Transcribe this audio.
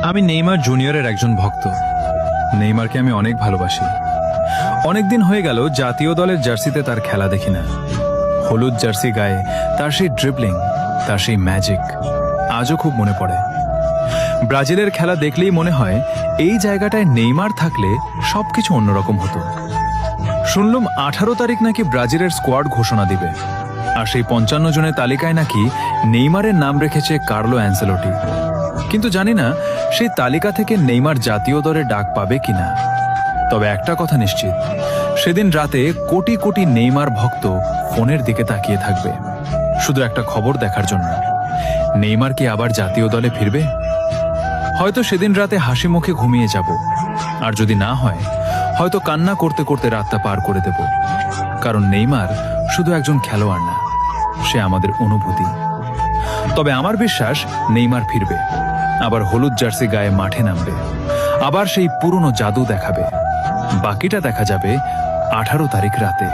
আমি নেইমার জুনিয়রের একজন ভক্ত। নেইমারকে আমি অনেক ভালোবাসি। অনেকদিন হয়ে গেল জাতীয় দলের জার্সিতে তার খেলা দেখি না। হলুদ জার্সি গায়ে তার সেই ড্রিবলিং, তার সেই ম্যাজিক আজও খুব মনে পড়ে। ব্রাজিলের খেলা দেখলেই মনে হয় এই জায়গাটায় নেইমার থাকলে সবকিছু অন্যরকম হতো। শুনলাম 18 তারিখ নাকি ব্রাজিলের স্কোয়াড ঘোষণা দিবে, আর সেই 55 জনের তালিকায় নাকি নেইমারের নাম রেখেছে কার্লো অ্যানসেলোটি। কিন্তু জানি না সেই তালিকা থেকে নেইমার জাতীয় দলে ডাক পাবে কিনা। তবে একটা কথা নিশ্চিত, সেদিন রাতে কোটি কোটি নেইমার ভক্ত ফোনের দিকে তাকিয়ে থাকবে শুধু একটা খবর দেখার জন্য, নেইমার কি আবার জাতীয় দলে ফিরবে। হয়তো সেদিন রাতে হাসি মুখে ঘুমিয়ে যাব, আর যদি না হয় হয়তো কান্না করতে করতে রাতটা পার করে দেব। কারণ নেইমার শুধু একজন খেলোয়াড় না, সে আমাদের অনুভূতি। তবে আমার বিশ্বাস নেইমার ফিরবে, আবার হলুদ জার্সি গায়ে মাঠে নামবে, আবার সেই পুরনো জাদু দেখাবে। বাকিটা দেখা যাবে 18 তারিখ রাতে।